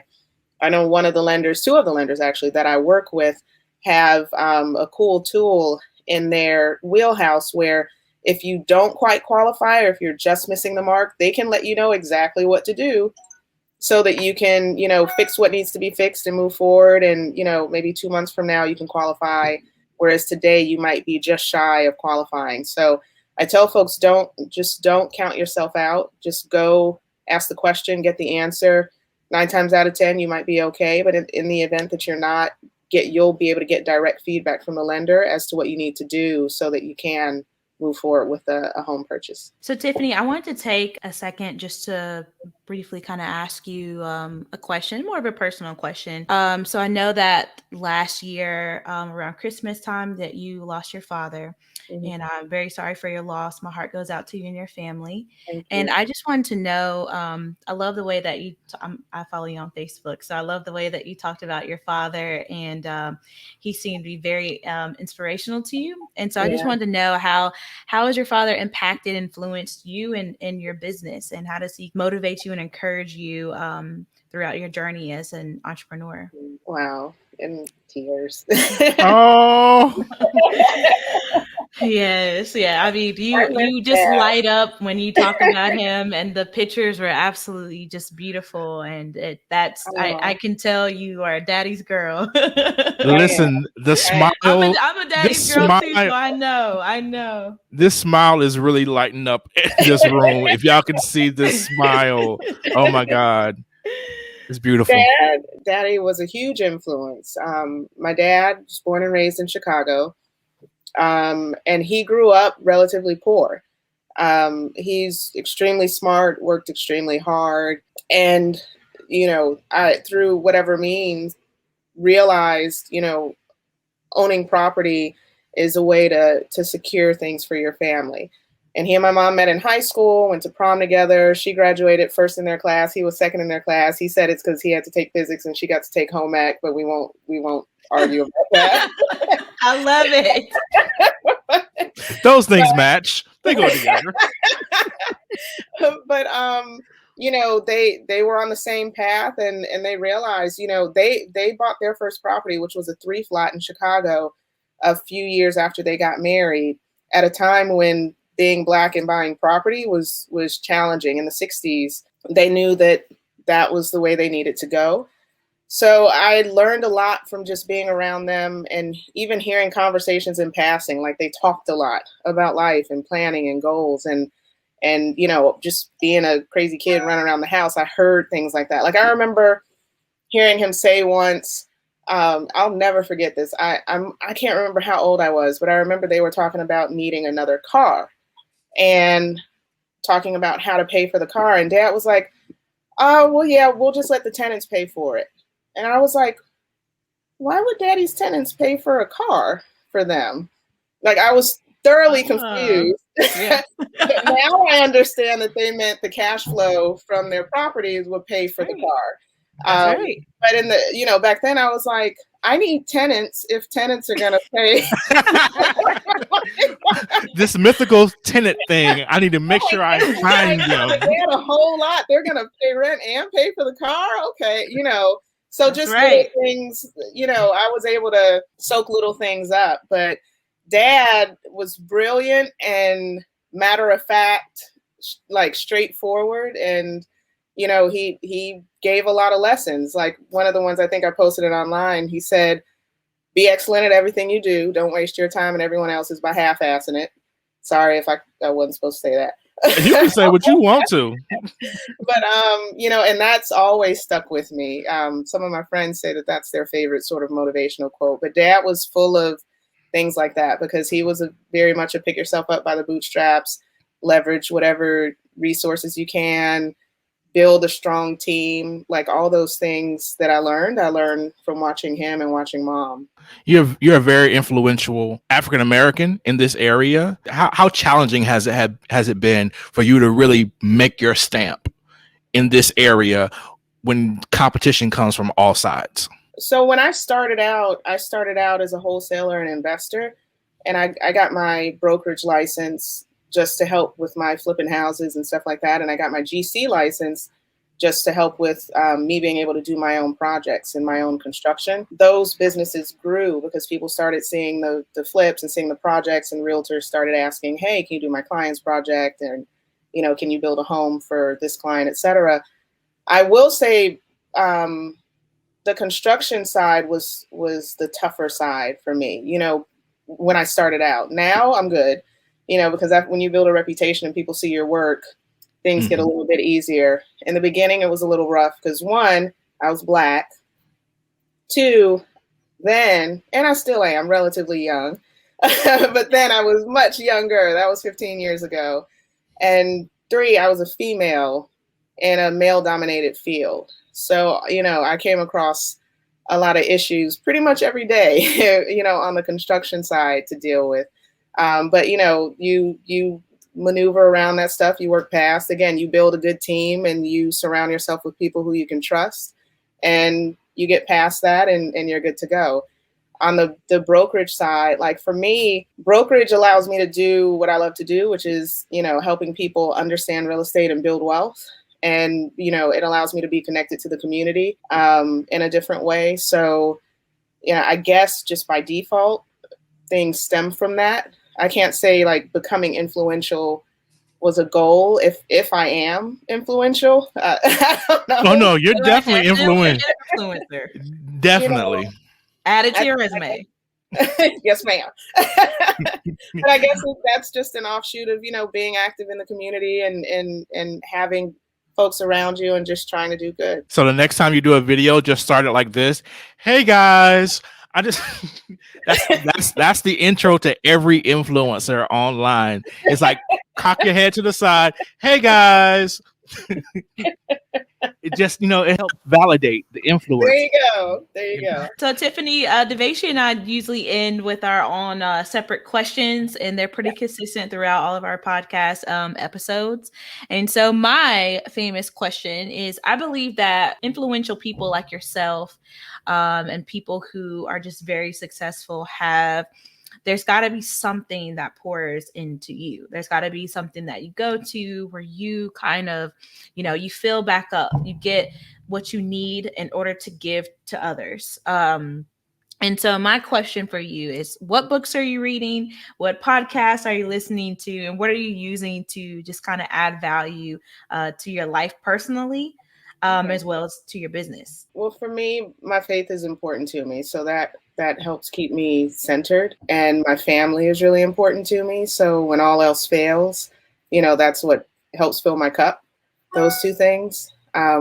I know two of the lenders actually that I work with have a cool tool in their wheelhouse where if you don't quite qualify, or if you're just missing the mark, they can let you know exactly what to do so that you can, fix what needs to be fixed and move forward. And, maybe 2 months from now, you can qualify whereas today you might be just shy of qualifying. So I tell folks, don't count yourself out. Just go ask the question, get the answer. 9 times out of 10, you might be okay. But in the event that you're not, you'll be able to get direct feedback from the lender as to what you need to do so that you can move forward with a home purchase. So Tiffany, I wanted to take a second just to briefly kind of ask you a question, more of a personal question. So I know that last year around Christmas time that you lost your father, and I'm very sorry for your loss. My heart goes out to you and your family. Thank And you. I just wanted to know, I love the way that I follow you on Facebook. So I love the way that you talked about your father, and he seemed to be very inspirational to you. And so I just Yeah. wanted to know how has your father impacted, influenced you in your business, and how does he motivate you and encourage you throughout your journey as an entrepreneur? Wow. In tears. Oh, Yes, yeah. I mean, I miss you just Dad. light up when you talk about him, and the pictures were absolutely just beautiful. And I Oh, can tell you are a daddy's girl. I am. listen, the I smile, I'm a daddy's this girl too, smile, so I know. this smile is really lighting up this room. If y'all can see this smile, oh my God, it's beautiful. Daddy was a huge influence. My dad was born and raised in Chicago, and he grew up relatively poor. He's extremely smart, worked extremely hard, and I through whatever means realized, owning property is a way to secure things for your family. And he and my mom met in high school, went to prom together. She graduated first in their class. He was second in their class. He said it's because he had to take physics and she got to take home ec, but we won't argue about that. I love it. Those things match. They go together. But they were on the same path, and they realized, they bought their first property, which was a 3 flat in Chicago, a few years after they got married, at a time when being Black and buying property was challenging in the 60s. They knew that was the way they needed to go. So I learned a lot from just being around them, and even hearing conversations in passing. Like, they talked a lot about life and planning and goals, and just being a crazy kid running around the house. I heard things like that. Like, I remember hearing him say once, I'll never forget this. I can't remember how old I was, but I remember they were talking about needing another car and talking about how to pay for the car. And Dad was like, "Oh, well, yeah, we'll just let the tenants pay for it." And I was like, "Why would Daddy's tenants pay for a car for them?" Like, I was thoroughly confused. Yeah. But now I understand that they meant the cash flow from their properties would pay for the car. That's right. But in the, back then I was like, I need tenants if tenants are going to pay. This mythical tenant thing, I need to make sure I find them. They had a whole lot. They're going to pay rent and pay for the car. Okay. So That's just right. little things, I was able to soak little things up. But Dad was brilliant and matter of fact, like straightforward. And, he gave a lot of lessons. Like, one of the ones, I think I posted it online. He said, "Be excellent at everything you do. Don't waste your time and everyone else's by half-assing it." Sorry if I wasn't supposed to say that. You can say what you want to. But, and that's always stuck with me. Some of my friends say that that's their favorite sort of motivational quote. But Dad was full of things like that, because he was very much a pick yourself up by the bootstraps, leverage whatever resources you can, build a strong team. Like, all those things that I learned from watching him and watching Mom. You're a very influential African American in this area. How challenging has it been for you to really make your stamp in this area when competition comes from all sides? So when I started out as a wholesaler and investor, and I got my brokerage license just to help with my flipping houses and stuff like that. And I got my GC license just to help with me being able to do my own projects and my own construction. Those businesses grew because people started seeing the flips and seeing the projects, and realtors started asking, "Hey, can you do my client's project? And, can you build a home for this client, etc." I will say, the construction side was the tougher side for me. when I started out. Now I'm good, because when you build a reputation and people see your work, things get a little bit easier. In the beginning, it was a little rough because one, I was Black. Two, and I still am relatively young, but then I was much younger. That was 15 years ago. And three, I was a female in a male-dominated field. So, I came across a lot of issues pretty much every day, on the construction side to deal with. But, you maneuver around that stuff, you work past. Again, you build a good team and you surround yourself with people who you can trust, and you get past that and you're good to go. On the brokerage side, like for me, brokerage allows me to do what I love to do, which is, helping people understand real estate and build wealth. And, it allows me to be connected to the community in a different way. So, I guess just by default, things stem from that. I can't say like becoming influential was a goal if I am influential. I don't know. Oh, no, you're definitely influential. Influencer. Definitely. Add it to your resume. Yes, ma'am. But I guess that's just an offshoot of, being active in the community and having folks around you and just trying to do good. So the next time you do a video, just start it like this. Hey guys, I just that's the intro to every influencer online. It's like cock your head to the side. Hey guys. It just, it helps validate the influence. There you go. So Tiffany, DeVashi and I usually end with our own separate questions, and they're pretty consistent throughout all of our podcast episodes. And so my famous question is, I believe that influential people like yourself and people who are just very successful there's got to be something that pours into you. There's got to be something that you go to where you kind of, you fill back up. You get what you need in order to give to others. And so my question for you is, what books are you reading? What podcasts are you listening to? And what are you using to just kind of add value to your life personally, as well as to your business? Well, for me, my faith is important to me. So that helps keep me centered, and my family is really important to me. So when all else fails, that's what helps fill my cup, those two things,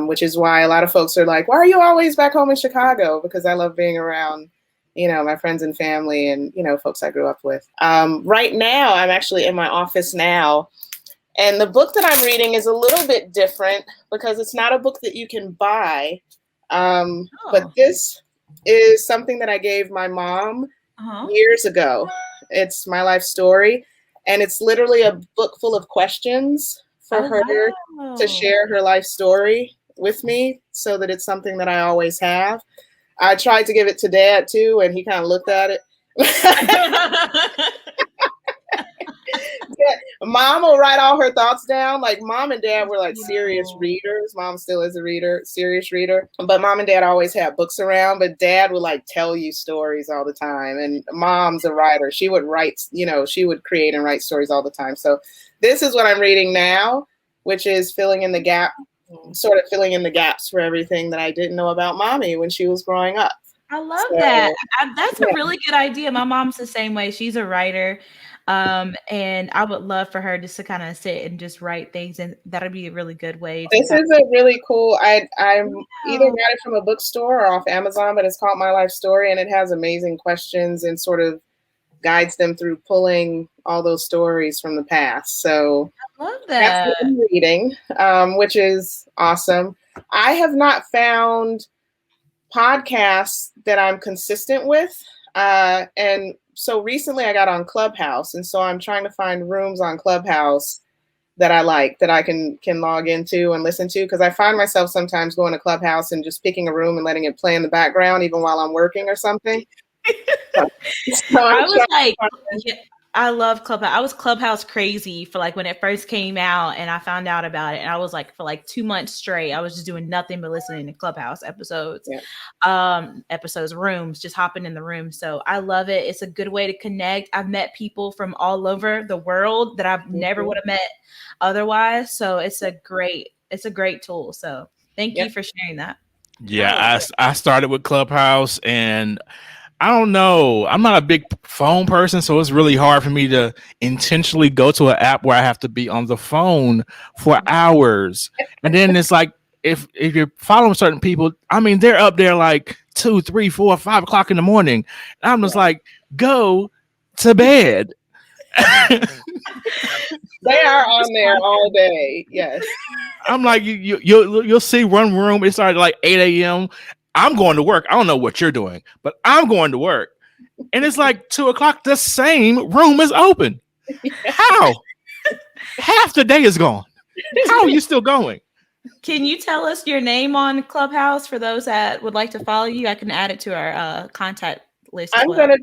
which is why a lot of folks are like, why are you always back home in Chicago? Because I love being around, my friends and family and, folks I grew up with. Right now, I'm actually in my office now. And the book that I'm reading is a little bit different because it's not a book that you can buy. But this is something that I gave my mom years ago. It's my life story. And it's literally a book full of questions for her to share her life story with me so that it's something that I always have. I tried to give it to Dad too, and he kind of looked at it. Mom will write all her thoughts down. Like Mom and Dad were like serious readers. Mom still is a serious reader. But Mom and Dad always had books around. But Dad would like tell you stories all the time. And Mom's a writer. She would write, she would create and write stories all the time. So this is what I'm reading now, which is filling in the gaps for everything that I didn't know about Mommy when she was growing up. I love that. That's a really good idea. My mom's the same way. She's a writer. And I would love for her just to kind of sit and just write things, and that'd be a really good way. This is a really cool. I'm either got it from a bookstore or off Amazon, but it's called My Life Story, and it has amazing questions and sort of guides them through pulling all those stories from the past. So I love that. That's what I'm reading, which is awesome. I have not found podcasts that I'm consistent with, and so recently I got on Clubhouse, and so I'm trying to find rooms on Clubhouse that I like, that I can log into and listen to, because I find myself sometimes going to Clubhouse and just picking a room and letting it play in the background even while I'm working or something. I was like, I love Clubhouse. I was Clubhouse crazy for like when it first came out, and I found out about it, and I was like, for like 2 months straight, I was just doing nothing but listening to Clubhouse episodes, rooms, just hopping in the room. So I love it. It's a good way to connect. I've met people from all over the world that I've never would have met otherwise. So it's a great tool. So thank you for sharing that. Yeah, I started with Clubhouse, and I don't know. I'm not a big phone person, so it's really hard for me to intentionally go to an app where I have to be on the phone for hours. And then it's like if you're following certain people, I mean, they're up there like 2, 3, 4, 5 o'clock in the morning. And I'm just like, go to bed. They are on there all day. Yes. I'm like, you'll see one room. It started like 8 a.m. I'm going to work. I don't know what you're doing, but I'm going to work. And it's like 2 o'clock. The same room is open. How? Half the day is gone. How are you still going? Can you tell us your name on Clubhouse for those that would like to follow you? I can add it to our contact list. I'm gonna.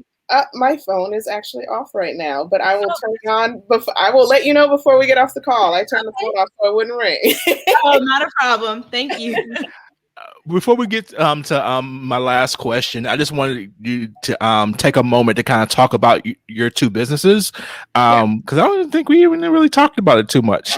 My phone is actually off right now, but I will turn it on. I will let you know before we get off the call. I turned the phone off so it wouldn't ring. Oh, not a problem. Thank you. Before we get to my last question, I just wanted you to take a moment to kind of talk about your two businesses, because I don't think we even really talked about it too much.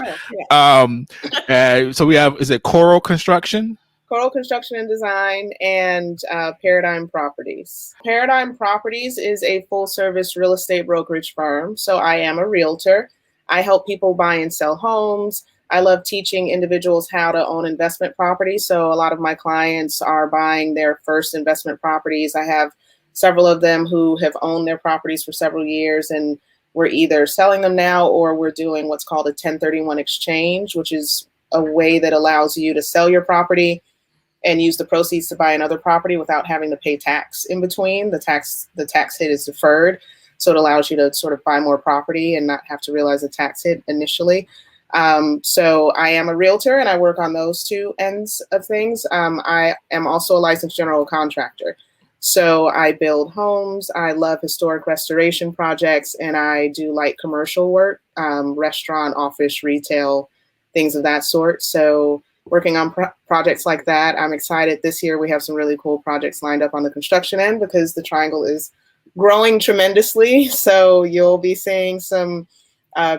So we have, is it Coral Construction? Coral Construction and Design, and Paradigm Properties. Paradigm Properties is a full-service real estate brokerage firm. So I am a realtor. I help people buy and sell homes. I love teaching individuals how to own investment properties. So a lot of my clients are buying their first investment properties. I have several of them who have owned their properties for several years, and we're either selling them now or we're doing what's called a 1031 exchange, which is a way that allows you to sell your property and use the proceeds to buy another property without having to pay tax in between. The tax hit is deferred. So it allows you to sort of buy more property and not have to realize the tax hit initially. So I am a realtor and I work on those two ends of things. I am also a licensed general contractor. So I build homes. I love historic restoration projects, and I do light commercial work, restaurant, office, retail, things of that sort. So working on projects like that. I'm excited. This year we have some really cool projects lined up on the construction end because the Triangle is growing tremendously. So you'll be seeing some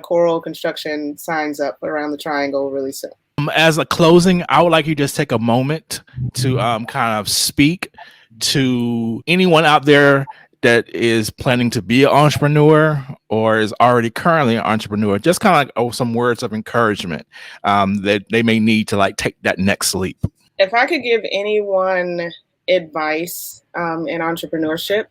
Coral Construction signs up around the Triangle really soon. As a closing, I would like you to just take a moment to kind of speak to anyone out there that is planning to be an entrepreneur or is already currently an entrepreneur, just kind of like some words of encouragement that they may need to like take that next leap. If I could give anyone advice in entrepreneurship,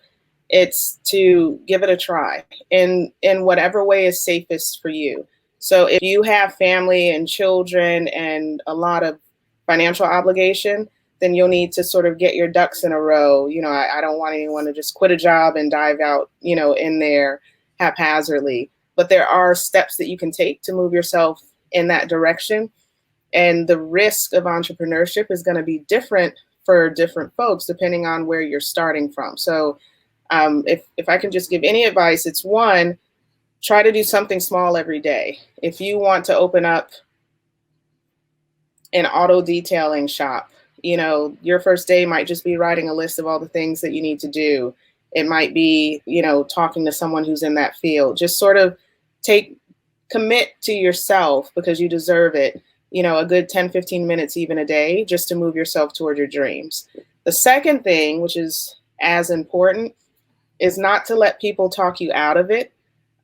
it's to give it a try in whatever way is safest for you. So if you have family and children and a lot of financial obligation, then you'll need to sort of get your ducks in a row. You know, I don't want anyone to just quit a job and dive out, you know, in there haphazardly. But there are steps that you can take to move yourself in that direction. And the risk of entrepreneurship is going to be different for different folks, depending on where you're starting from. So if I can just give any advice, it's one, try to do something small every day. If you want to open up an auto detailing shop, you know, your first day might just be writing a list of all the things that you need to do. It might be, you know, talking to someone who's in that field. Just sort of commit to yourself because you deserve it. You know, a good 10, 15 minutes even a day just to move yourself toward your dreams. The second thing, which is as important, is not to let people talk you out of it.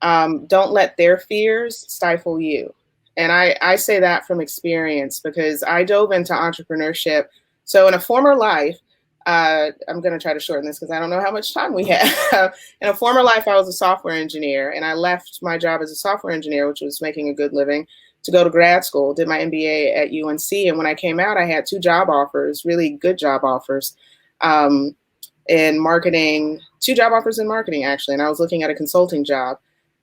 Don't let their fears stifle you. And I say that from experience because I dove into entrepreneurship. So in a former life, I'm going to try to shorten this because I don't know how much time we have. In a former life, I was a software engineer, and I left my job as a software engineer, which was making a good living, to go to grad school, did my MBA at UNC. And when I came out, I had 2 job offers, really good job offers in marketing, 2 job offers in marketing, actually. And I was looking at a consulting job.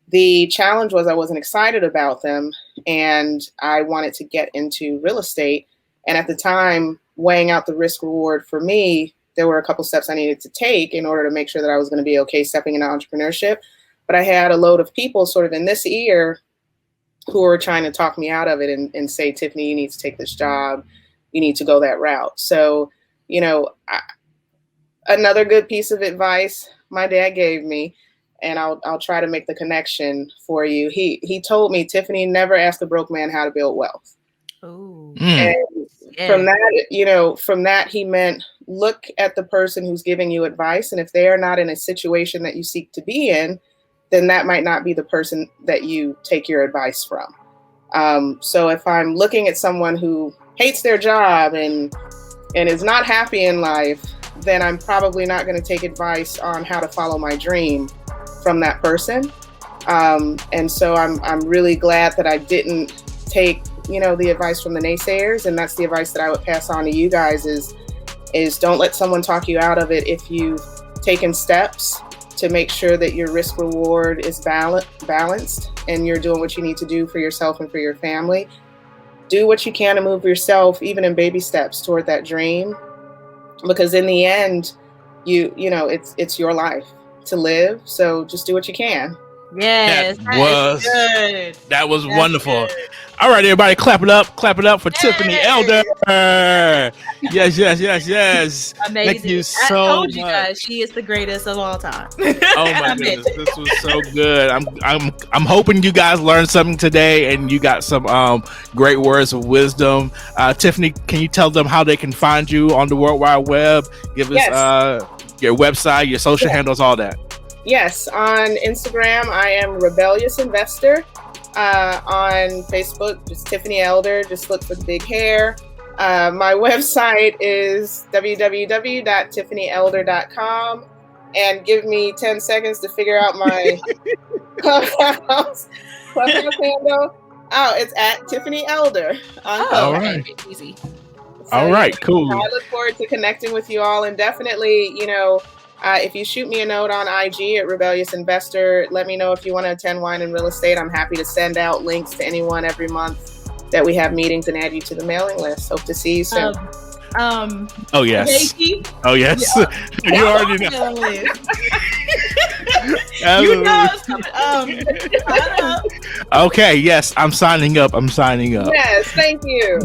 The challenge was I wasn't excited about them, and I wanted to get into real estate. And at the time, weighing out the risk reward for me, there were a couple steps I needed to take in order to make sure that I was going to be okay stepping into entrepreneurship. But I had a load of people sort of in this ear who were trying to talk me out of it and say, Tiffany, you need to take this job. You need to go that route. So, you know, another good piece of advice my dad gave me, and I'll try to make the connection for you. He told me, Tiffany, never ask a broke man how to build wealth. Oh, Mm. And yeah. from that, from that, he meant look at the person who's giving you advice. And if they are not in a situation that you seek to be in, then that might not be the person that you take your advice from. So if I'm looking at someone who hates their job and is not happy in life, then I'm probably not going to take advice on how to follow my dream from that person. And so I'm really glad that I didn't take the advice from the naysayers, and that's the advice that I would pass on to you guys is don't let someone talk you out of it if you've taken steps to make sure that your risk reward is balanced and you're doing what you need to do for yourself and for your family. Do what you can to move yourself, even in baby steps, toward that dream, because in the end, it's your life to live. So just do what you can. Yes, good. That was That's wonderful. good. All right, everybody, clap it up for Tiffany Yay! Elder. Yes. Amazing. Thank you I so told you much. guys she is the greatest of all time. Oh my goodness, this was so good. I'm hoping you guys learned something today and you got some great words of wisdom. Tiffany, can you tell them how they can find you on the World Wide Web? Give us your website, your social handles, all that. Yes, on Instagram, I am Rebellious Investor. On Facebook, just Tiffany Elder. Just look for the big hair. My website is www.tiffanyelder.com. And give me 10 seconds to figure out my Clubhouse handle. Oh, it's at Tiffany Elder on Clubhouse. All right. Easy. So, all right, cool. I look forward to connecting with you all, and definitely, if you shoot me a note on IG at Rebellious Investor, let me know if you want to attend Wine and Real Estate. I'm happy to send out links to anyone every month that we have meetings and add you to the mailing list. Hope to see you soon. Oh yes. Jakey? Oh yes. Yeah. You already know. You know it's coming. Okay, yes, I'm signing up. Yes, thank you.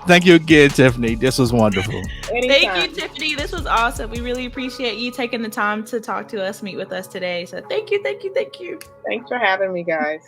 Thank you again, Tiffany. This was wonderful. Anytime. Thank you, Tiffany. This was awesome. We really appreciate you taking the time to talk to us, meet with us today. So thank you. Thanks for having me, guys.